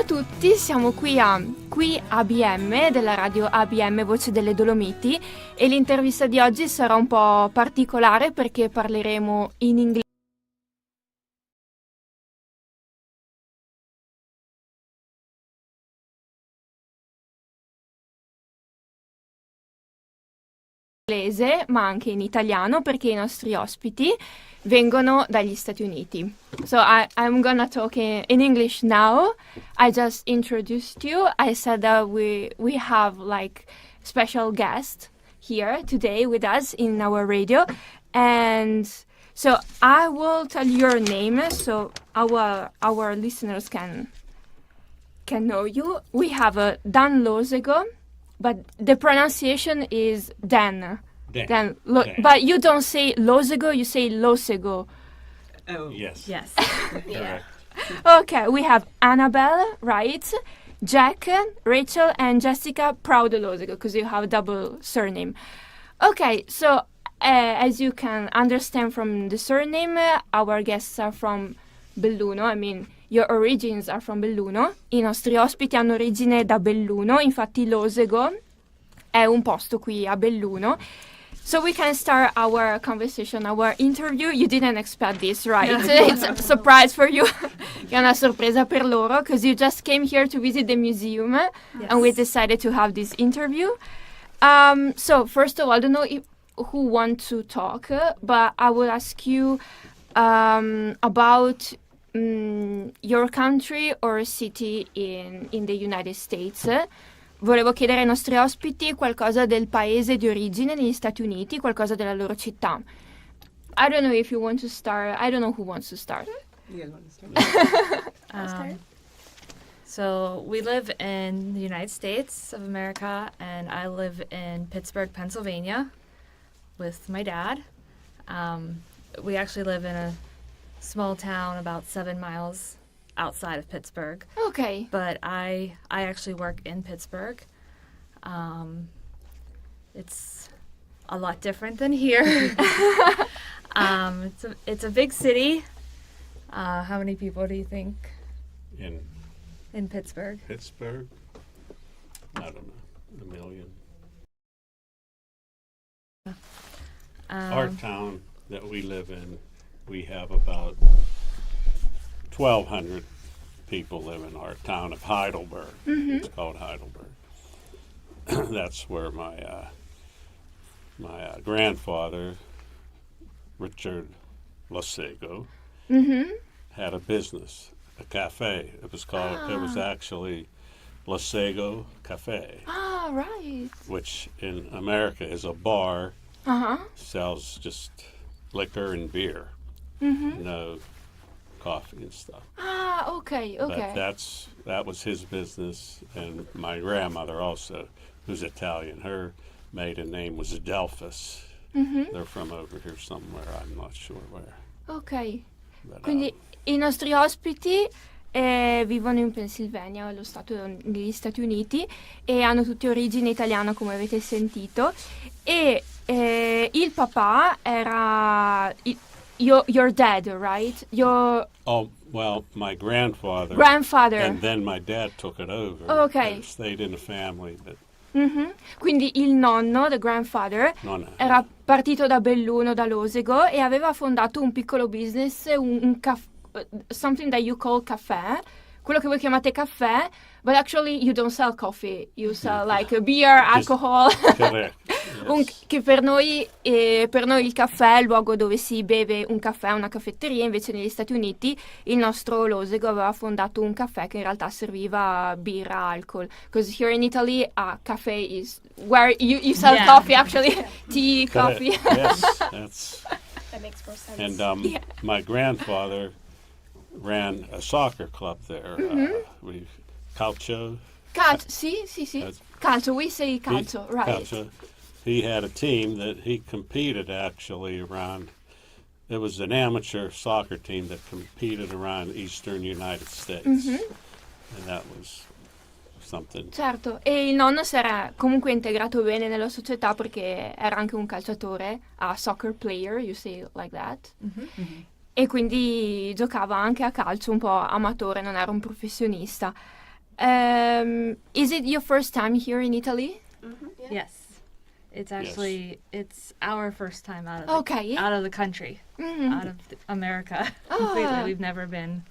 a tutti, siamo qui ABM della Radio ABM Voce delle Dolomiti e l'intervista di oggi sarà un po' particolare perché parleremo in inglese. Ma anche in italiano perché i nostri ospiti vengono dagli Stati Uniti. So I'm gonna talk in English now. I just introduced you. I said that we have like special guest here today with us in our radio, and so I will tell your name so our listeners can know you. We have Dalla Losego. But the pronunciation is Dan. Dan. But you don't say Losego, you say Losego. Oh, yes. Yes. Yeah. Okay, we have Annabel, right? Jack, Rachel, and Jessica Proud Losego, because you have a double surname. Okay, so as you can understand from the surname, our guests are from Belluno. I mean, your origins are from Belluno. I nostri ospiti hanno origine da Belluno, infatti Losego è un posto qui a Belluno. So we can start our conversation, our interview. You didn't expect this, right? It's a surprise for you. È una sorpresa per loro, because you just came here to visit the museum, and we decided to have this interview. So first of all, I don't know who wants to talk, but I will ask you about your country or city in the United States. Volevo chiedere ai nostri ospiti qualcosa del paese di origine negli Stati Uniti, qualcosa della loro città. I don't know if you want to start. I don't know who wants to start. You want to start? So we live in the United States of America, and I live in Pittsburgh, Pennsylvania, with my dad. We actually live in a small town about 7 miles outside of Pittsburgh. Okay. But I actually work in Pittsburgh. It's a lot different than here. It's a big city. How many people do you think in Pittsburgh? Pittsburgh? I don't know, 1 million. Our town that we live in, we have about 1,200 people live in our town of Heidelberg. Mm-hmm. It's called Heidelberg. That's where my grandfather, Richard Losego, had a business, a cafe. It was actually Losego Cafe. Ah, right. Which in America is a bar, sells just liquor and beer. No coffee and stuff. Ah, okay. But that was his business, and my grandmother also, who's Italian, her maiden name was Adelphus. They're from over here somewhere, I'm not sure where. Ok. But, Quindi i nostri ospiti vivono in Pennsylvania, lo stato degli Stati Uniti, e hanno tutte origine italiana, come avete sentito, e il papà era your dad, right? Oh, well, my grandfather. And then my dad took it over. Okay. It stayed in the family. But Quindi il nonno, the grandfather, era partito da Belluno, da Losego, e aveva fondato un piccolo business, something that you call caffè, quello che voi chiamate caffè, but actually you don't sell coffee, you sell like beer, alcohol. Correct. Yes. Che per noi il caffè è il luogo dove si beve un caffè, una caffetteria. Invece negli Stati Uniti il nostro Losego aveva fondato un caffè che in realtà serviva birra, alcol. Because here in Italy, caffè is where you sell coffee, actually. Tea, coffee. Yes, that makes more sense. And my grandfather ran a soccer club there. Calcio. Calcio, we say calcio, right. Calcio. He had a team that he competed actually around. It was an amateur soccer team that competed around eastern United States. And that was something. Certo, e il nonno si era comunque integrato bene nella società perché era anche un calciatore, a soccer player, you say like that. E quindi giocava anche a calcio, un po' amatore, non era un professionista. Is it your first time here in Italy? Yeah. Yes. It's actually it's our first time out of Okay. out of the country, out of America. Completely, we've never been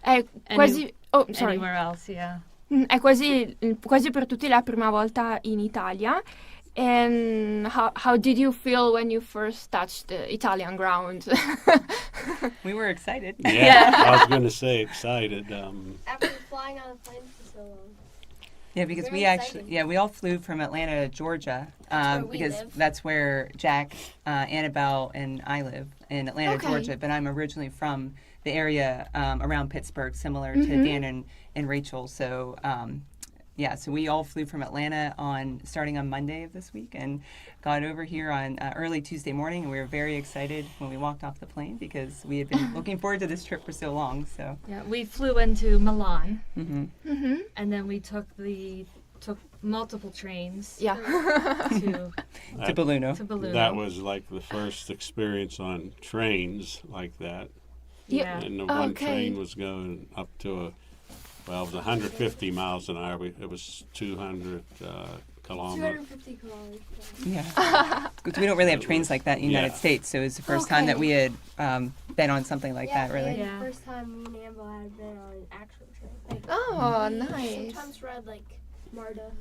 È quasi... Oh, sorry. anywhere else. Yeah. È quasi per tutti la prima volta in Italia. And how did you feel when you first touched the Italian ground? We were excited. Yeah, I was going to say excited. After flying on a plane for so long. Yeah, because Very we actually, exciting. yeah, we all flew from Atlanta to Georgia where we because live. that's where Jack, Annabel, and I live in Atlanta, Okay. Georgia. But I'm originally from the area around Pittsburgh, similar to Dan and Rachel. So, yeah, so we all flew from Atlanta starting on Monday of this week and got over here on early Tuesday morning. And we were very excited when we walked off the plane because we had been looking forward to this trip for so long. So, Yeah. We flew into Milan, mm-hmm. and then we took multiple trains Yeah. to to Belluno. Belluno. That was like the first experience on trains like that. Yeah. And the one Okay. train was going up to it was 150 miles an hour. It was 200 kilometers. 250 kilometers. Yeah. Because we don't really have trains like that in the United Yeah. States, so it was the first time that Okay. we had been on something like that, really. Yeah, Yeah. the first time me and Annabel had been on an actual train. Like, Oh, nice. sometimes read like MARTA,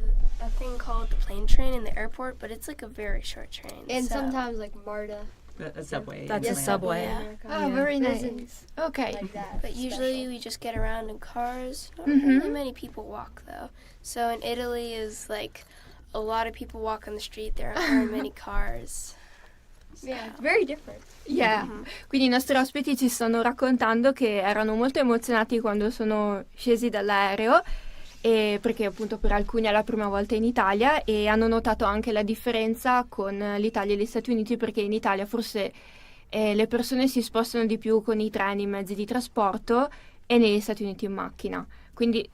a thing called the plane train in the airport, but it's like a very short train. And so- sometimes like MARTA. A subway. That's in a Atlanta. subway. Yeah. America. Oh, very It nice. isn't Okay. like that. But usually we just get around in cars. Not Mhm. really many people walk though. So in Italy is like a lot of people walk on the street. There aren't very many cars. Yeah, it's very different. Yeah. Quindi i nostri ospiti ci stanno raccontando che erano molto emozionati quando sono scesi dall'aereo, perché appunto per alcuni è la prima volta in Italia, e hanno notato anche la differenza con l'Italia e gli Stati Uniti, perché in Italia forse le persone si spostano di più con i treni, i mezzi di trasporto, e negli Stati Uniti in macchina. Quindi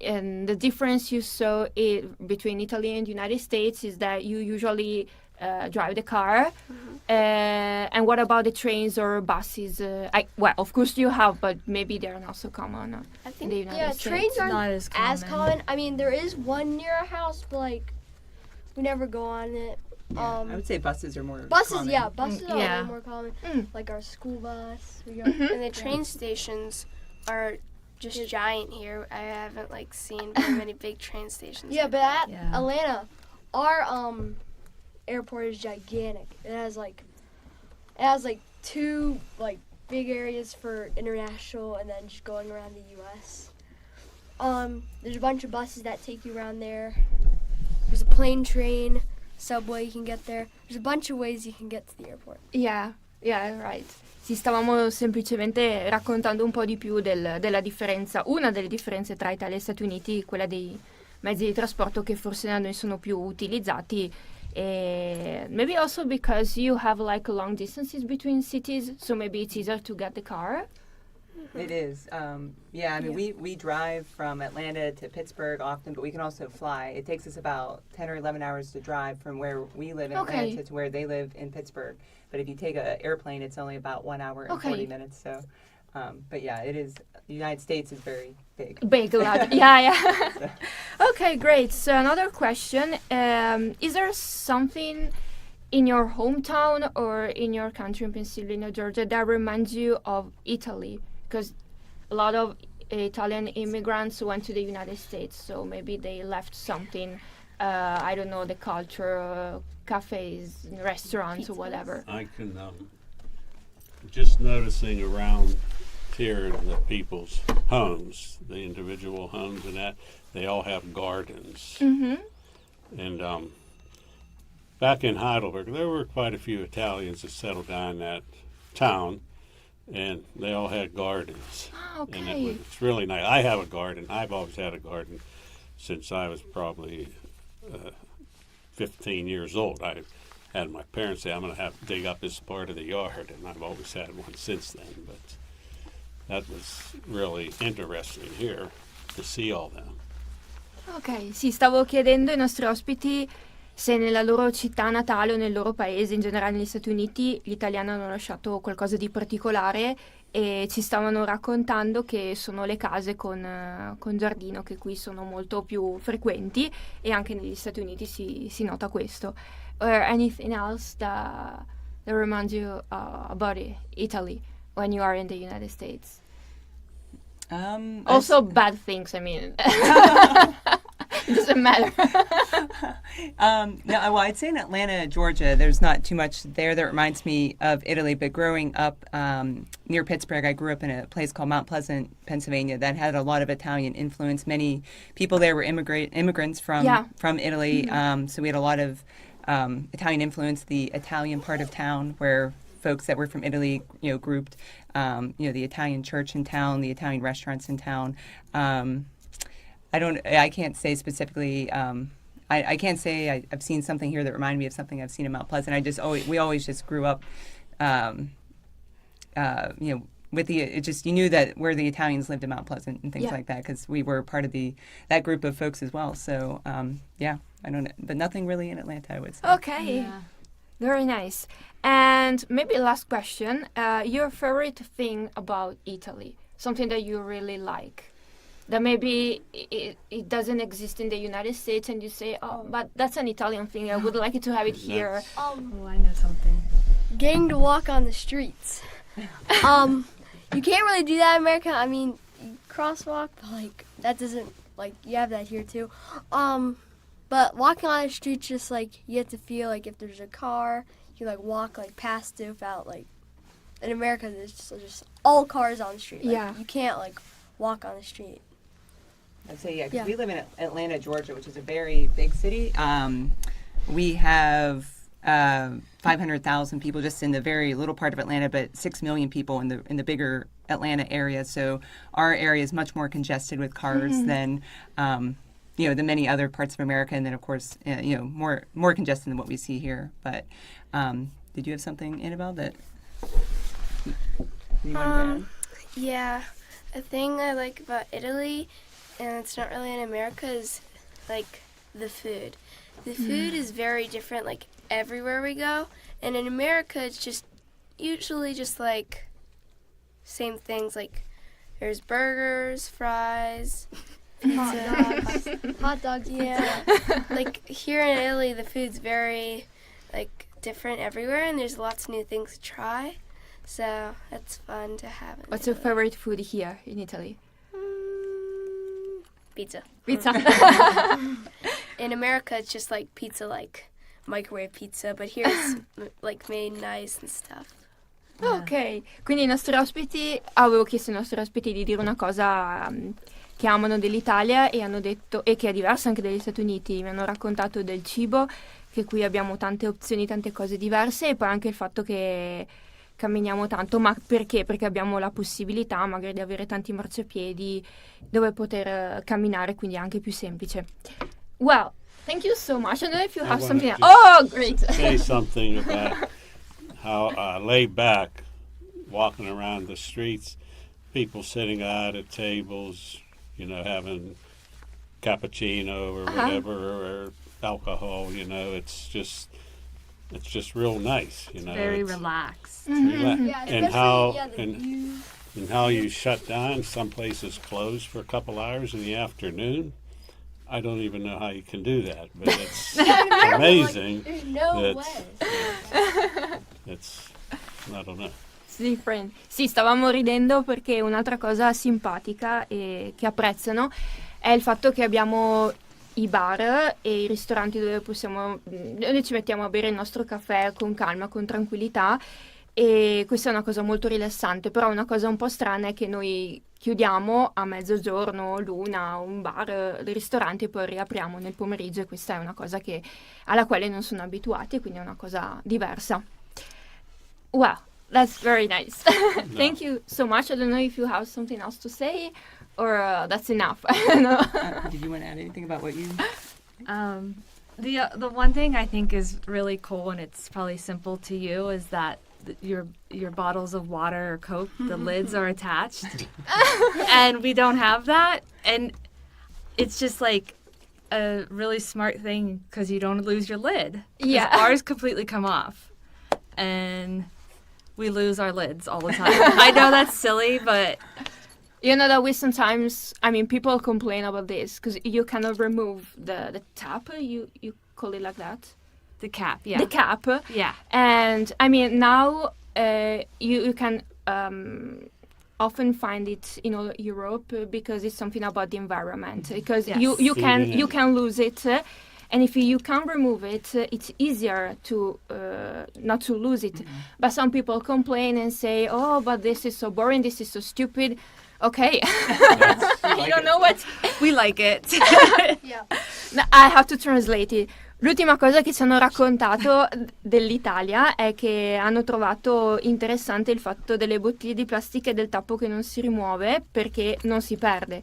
and the difference you saw between Italy and the United States is that you usually drive the car. And what about the trains or buses? Well, of course you have, but maybe they're not so common I in the think United Yeah, States. trains aren't Not as as common. common. I mean, there is one near our house, but like we never go on it. Yeah, I would say buses are more Buses, common. yeah, buses are yeah. way more common. Mm. Like our school bus. We go. and the train stations are just giant here. I haven't like seen very many big train stations. Yeah, but at Yeah. Atlanta, our airport is gigantic. It has like two like big areas for international and then just going around the US. There's a bunch of buses that take you around there. There's a plane, train, subway you can get there. There's a bunch of ways you can get to the airport. Yeah, right. Sì, stavamo semplicemente raccontando un po' di più della differenza, una delle differenze tra Italia e Stati Uniti, quella dei mezzi di trasporto che forse da noi sono più utilizzati. Maybe also because you have like long distances between cities, so maybe it's easier to get the car. It is. Yeah, I mean, we drive from Atlanta to Pittsburgh often, but we can also fly. It takes us about 10 or 11 hours to drive from where we live in Okay. Atlanta to where they live in Pittsburgh. But if you take an airplane, it's only about 1 hour and Okay. 40 minutes. So, but yeah, it is. The United States is very big. Big lot. Yeah. Okay, great. So another question: is there something in your hometown or in your country in Pennsylvania, Georgia, that reminds you of Italy? Because a lot of Italian immigrants went to the United States, so maybe they left something. I don't know, the culture, cafes, restaurants, or whatever. I can just noticing around here in the people's homes, the individual homes, and that they all have gardens. Mm-hmm. And back in Heidelberg, there were quite a few Italians that settled down in that town, and they all had gardens. And Okay. it's really nice. I have a garden. I've always had a garden since I was probably 15 years old. I had my parents say, I'm going to have to dig up this part of the yard, and I've always had one since then. But that was really interesting here to see all them. Ok, sì, stavo chiedendo ai nostri ospiti se nella loro città natale o nel loro paese, in generale negli Stati Uniti, gli italiani hanno lasciato qualcosa di particolare e ci stavano raccontando che sono le case con giardino, che qui sono molto più frequenti e anche negli Stati Uniti si nota questo. Or anything else that reminds you about Italy when you are in the United States? Also bad things, I mean. It doesn't matter. No, well, I'd say in Atlanta, Georgia, there's not too much there that reminds me of Italy. But growing up near Pittsburgh, I grew up in a place called Mount Pleasant, Pennsylvania, that had a lot of Italian influence. Many people there were immigrants from Italy. So we had a lot of Italian influence. The Italian part of town where folks that were from Italy, grouped. The Italian church in town, the Italian restaurants in town. I can't say specifically. I can't say I've seen something here that reminded me of something I've seen in Mount Pleasant. We always just grew up, with you knew that where the Italians lived in Mount Pleasant and things like that, because we were part of that group of folks as well. So I don't know, but nothing really in Atlanta, I would say. Okay, very nice. And maybe last question, your favorite thing about Italy, something that you really like, that maybe it doesn't exist in the United States and you say, oh, but that's an Italian thing, I would like it to have it here. Oh, I know something. Getting to walk on the streets. You can't really do that in America. I mean, you crosswalk, but that doesn't, you have that here too. But walking on the streets, just you have to feel if there's a car, you walk past it without in America there's just all cars on the street. You can't walk on the street. I'd say, because we live in Atlanta, Georgia, which is a very big city. We have 500,000 people just in the very little part of Atlanta, but 6 million people in the bigger Atlanta area. So our area is much more congested with cars than than many other parts of America, and then of course more congested than what we see here. But did you have something, Annabel, that you wanted to add? Yeah, a thing I like about Italy, and it's not really in America, is the food. The food is very different everywhere we go, and in America it's just usually just same things, there's burgers, fries, pizza, hot dogs. Yeah. Here in Italy the food's very different everywhere, and there's lots of new things to try, so that's fun to have. What's your favorite food here in Italy? Pizza. Pizza. In America it's just pizza, microwave pizza, but here it's made nice and stuff. Ok, quindi i nostri ospiti, avevo chiesto ai nostri ospiti di dire una cosa che amano dell'Italia e hanno detto, e che è diversa anche dagli Stati Uniti, mi hanno raccontato del cibo, che qui abbiamo tante opzioni, tante cose diverse, e poi anche il fatto che camminiamo tanto. Ma perché? Perché abbiamo la possibilità magari di avere tanti marciapiedi dove poter camminare, quindi è anche più semplice. Well, thank you so much. I don't know if you have something else. Oh, great. Say something about how laid back, walking around the streets, people sitting out at tables, having cappuccino or whatever, or alcohol, it's just real nice, Very relaxed. Yeah, and how you shut down. Some places close for a couple hours in the afternoon. I don't even know how you can do that, but it's amazing. There's no way. I don't know. Sì, stavamo ridendo perché un'altra cosa simpatica e che apprezzano è il fatto che abbiamo i bar e i ristoranti dove noi ci mettiamo a bere il nostro caffè con calma, con tranquillità, e questa è una cosa molto rilassante. Però una cosa un po' strana è che noi chiudiamo a mezzogiorno, l'una, un bar, il ristorante, e poi riapriamo nel pomeriggio, e questa è una cosa alla quale non sono abituati, e quindi è una cosa diversa. Wow, that's very nice. Thank you so much. I don't know if you have something else to say, or that's enough. I don't know. Did you want to add anything about what you... The one thing I think is really cool, and it's probably simple to you, is that your bottles of water or Coke, the lids are attached, and we don't have that, and it's just a really smart thing because you don't lose your lid. 'Cause Yeah. Ours completely come off. And we lose our lids all the time. I know that's silly, but You know that we sometimes, I mean, people complain about this because you cannot remove the tap. You call it like that? the cap, yeah. The cap. Yeah. And I mean, now you can often find it in all Europe because it's something about the environment. Because Yes. you can lose it, and if you can't remove it, it's easier to not to lose it. But some people complain and say, "Oh, but this is so boring. This is so stupid." Okay, I don't know what. We like it. Yeah. No, I have to translate it. L'ultima cosa che ci hanno raccontato dell'Italia è che hanno trovato interessante il fatto delle bottiglie di plastica e del tappo che non si rimuove perché non si perde.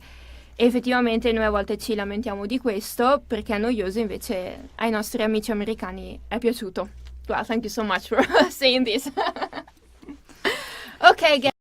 E effettivamente noi a volte ci lamentiamo di questo perché è noioso, invece ai nostri amici americani è piaciuto. Well, thank you so much for saying this. Okay, guys.